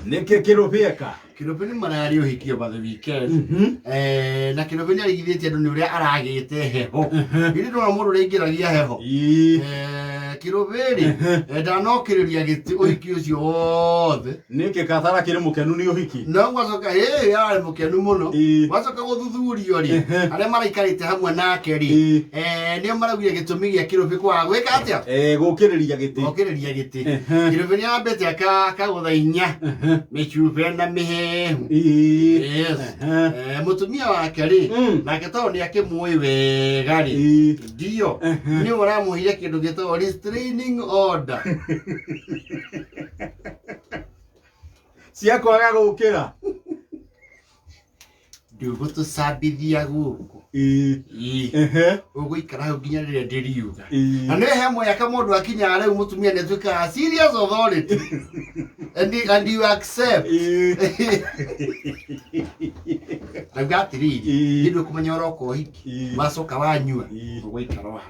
Nĩkĩ Kirubi eka? Kirubi nĩ mararĩ ũhiki over the weekend. Na Kirubi nĩ arigithĩtie andũ nĩ ũrĩa aragĩte heho. Hĩndĩ ndona mũndũ ũrĩa aingĩragia heho. Kirubi rĩ ndanokĩrĩria gĩtĩ ũhiki ũcio wothe. Nĩkĩ Kathara kĩrĩ mũkenu nĩ ũhiki? No gwacoka yarĩ mũkenu mũno. Gwacoka gũthuthurio rĩ arĩa maraikarĩte hamwe nake rĩ nĩo maraugire gĩtũmi gĩa Kirubi kwaga gwĩka atĩa? Gũkĩrĩria gĩtĩ. Gũkĩrĩria gĩtĩ. Kirubi nĩ ambĩte akagũthainya mĩcuba na mĩhehu. Yes. Mũtumia wake rĩ nake tondũ nĩ akĩmũĩ wega rĩ ndio nĩ ũramũhire kĩndũ gĩtagwo restraining order. Ciakwaga gũkĩra. Ndũgũtũcambithia gũkũ. Ũgũikara hau nginya rĩrĩa ndĩriuga. Na nĩ hemwe yaka mũndũ akinya rĩu mũtumia nĩ atuĩkaga serious authority. And you accept. Nauga atĩrĩrĩ nĩ kũmenya ũroka ũhiki wacoka wanyua ũgũikara hau.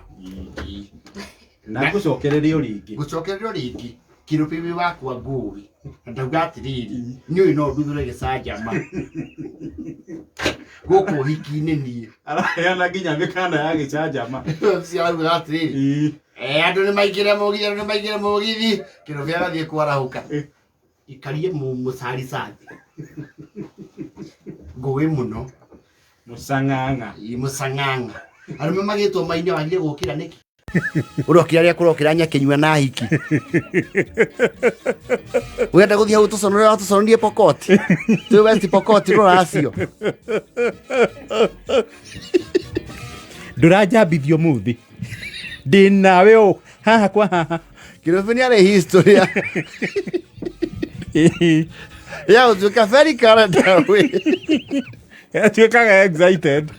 Na gũcokererio rĩngĩ. Gũcokererio rĩngĩ Kirubi wakwa ngũĩ. Ndauga atĩrĩrĩ niĩ no nduthure gĩcanjama. Gũkũ ũhiki-inĩ niĩ. Araheana nginya mĩkana ya gĩcanjama. Ciarauga atĩrĩrĩ andũ nĩ maingĩre mũgithi Kirubi agathiĩ kwarahũka. Ikarie mũcaricathi. Ngũĩ mũno. Mũcang'ang'a. Mũcang'ang'a. Arũme magĩtwo mainĩ wagire gũkĩra nĩkĩ? Ũrokĩra rĩa kũrokĩra nyakĩnyua na hiki. Wenda gũthiĩ hau tũconorera tũconoririe Pokot. Twĩ West Pokot rũracio. Ndũranjambithio mũthĩ. Ndĩnawe ũ haha kwa haha. Kirubi nĩ arĩ history ya ũtuĩka very calendar wĩ. Atuĩkaga excited.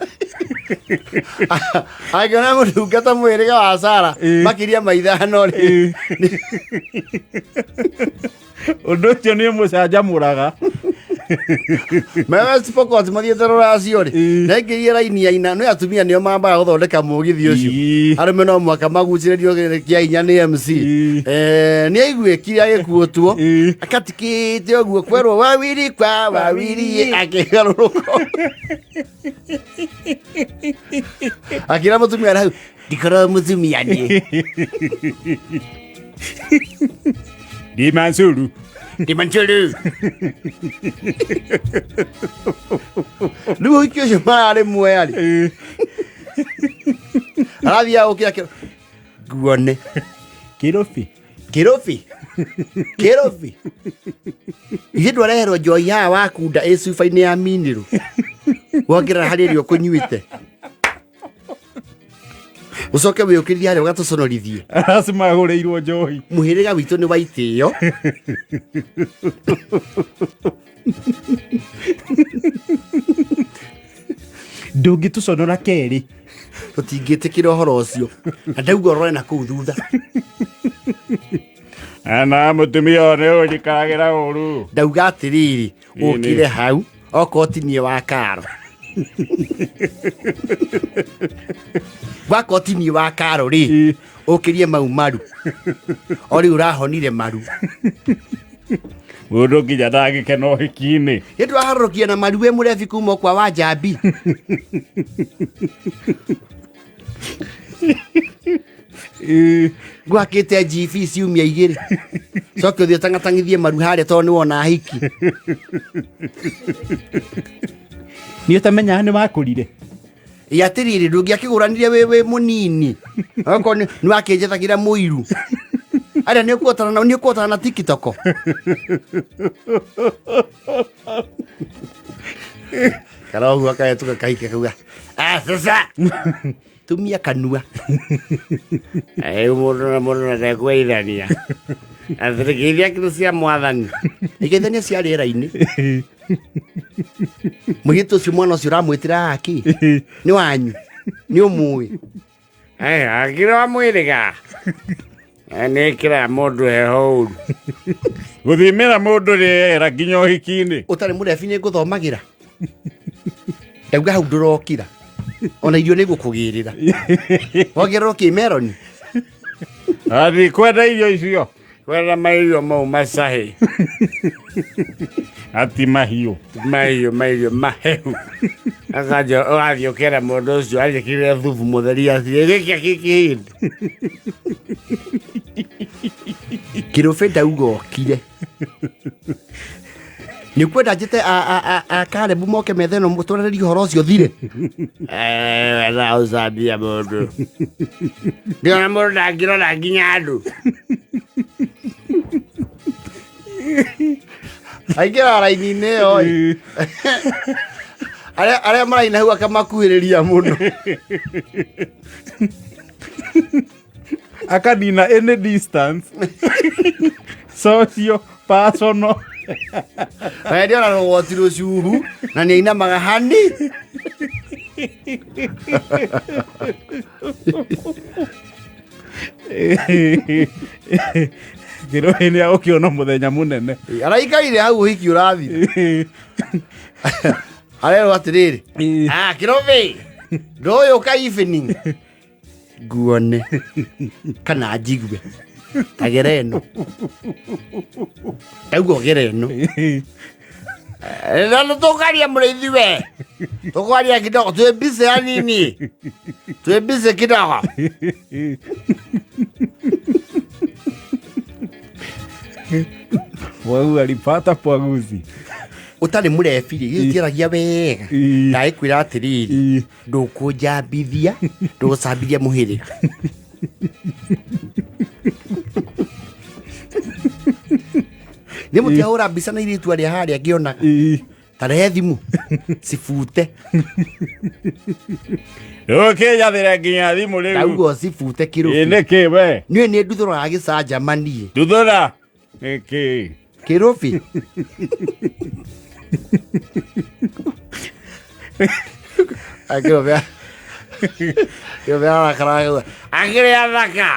Angĩona mũtungata mwĩrĩga wa Sara makĩria maithano rĩ. Ũndũ ũcio nĩ mũcanjamũraga. West Pokot mathiĩte rũracio rĩ na aingĩrire raini ya ina nĩ atumia nĩo mambaga gũthondeka mũgithi ũcio. Arũme no mwaka magucĩrĩrio kĩa hinya nĩ MC. Nĩ aiguĩkire agĩkuotwo akatikĩte ũguo kwerwo wawiri kwa wawiri akĩgarũrũka. Akĩra mũtumia hau ndikorwo mũtumia niĩ. Ndimancuru. Rĩu ũhiki ũcio mararĩ muoya rĩ arathiĩ agũkĩra nguone Kirubi. Ithe ndwareherwo njohi haha wakunda cuba-inĩ ya minĩrũ wongerera harĩ ĩrĩa ũkũnyuĩte ucoke wĩũkĩrithie harĩa ũgatũconorithie. Aracimagũrĩirwo njohi. Mũhĩrĩga witũ nĩ wa itĩo. Ndũngĩtũconora kerĩ. Tũtingĩtĩkĩra ũhoro ũcio. Na ndauga ũrore na kũu thutha. Ana mũtumia nĩ ũnyikaragĩra ũru. Ndauga atĩrĩrĩ ũkire hau okorwo tinie wa karo. Wako tinie wa karo rĩ ũkĩrie mau maru. O rĩu ũrahonire maru. Mũndũ nginya ndagĩkena ũhiki-inĩ. Nĩtũraharũrũkia na maru wĩ mũrebi kuma kwa wa Njambi. Gwakĩte GV ciumia 2. Coke ũthiĩ ũtangatangithie maru harĩa tondũ nĩwona hiki. Nĩ ũtamenyaga nĩ wakũrire. Atĩrĩrĩ ndũngĩakĩgũranire wĩ mũnini. Okorwo nĩ wakĩnjethagĩra mũiru. Arĩa nĩ ũkũotana na TikTok. Karogu akaetuka kahike kauga. Sasa tumia kanua. Mũndũ na ndekũgeithania. Geithia kĩndũ cia mwathani. Igeithania cia rĩera-inĩ. Mũirĩtu ũcio mwana ũcio ũramwĩtĩra haki. Nĩ wanyu. Nĩ ũmũĩ. Akĩra wa mwĩrĩga. Nĩkĩra mũndũ heho ũru. Gũthimĩra mũndũ rĩera nginya ũhiki-inĩ. Ũtarĩ mũrebi nĩ ngũthomagĩra. Ndauga hau ndũrokira. Ona irio nĩ gũkũgĩrĩra. Wongererwo kĩmeroni. Athi kwenda irio icio. kwenda mairio mau macahi ati mahiũ mairio mahehu akaja ũrathiĩ ũkera mũndũ ũcio arĩkĩrĩre thubu mũtheri athiĩ gĩkĩa gĩkĩ hĩndĩ Kirubi ndauga okire nĩ kwenda njĩte Karebu moke metha ĩno mũtũrĩrie ũhoro ũcio thire wena ũcambia mũndũ ndĩona mũndũ ndangĩrora nginya andũ aingĩra raini-inĩ ĩyo arĩa maraina hau akamakuhĩrĩria mũno akanina any distance socio personal ndiona rũgoti rũcuhu na nĩ ainamaga hani Kirubi nĩ agũkĩona mũthenya mũnene araikaire hau ũhiki ũrathiĩ arerwo atĩrĩrĩ Kirubi ndũyũka evening nguone kana njigue tagera ĩno auga ũgera ĩno na tũkaria mũrĩithi we tũkaria kidogo twĩ busy hanini twĩ busy kidogo wau alipata pwaguzi ũtarĩ mũrebiri gĩtiaragia wega ndagĩkwĩra atĩrĩrĩ ndũkũnjambithia ndũgũcambithia mũhĩrĩga nĩ mũtiahũra mbica na irĩtu arĩa harĩa ngĩonaga tarehe thimũ cibute ũkĩnyathĩra nginya thimũ rĩu ndauga cibute Kirubi nĩkĩ we niĩ nĩ nduthũraga gĩcanjamanie nduthũra nĩkĩ Kirubi Kirubi arakaraga akĩrĩ athaka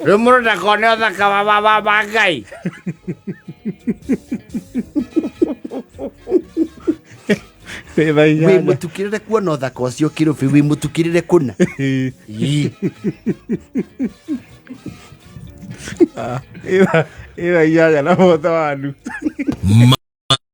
rĩu mũndũ ndakone ũthaka wa Ngai wĩ mũtukĩrĩre kuona ũthaka ũcio Kirubi wĩ mũtukĩrĩre kũna ĩra inyanya na mũtho wanu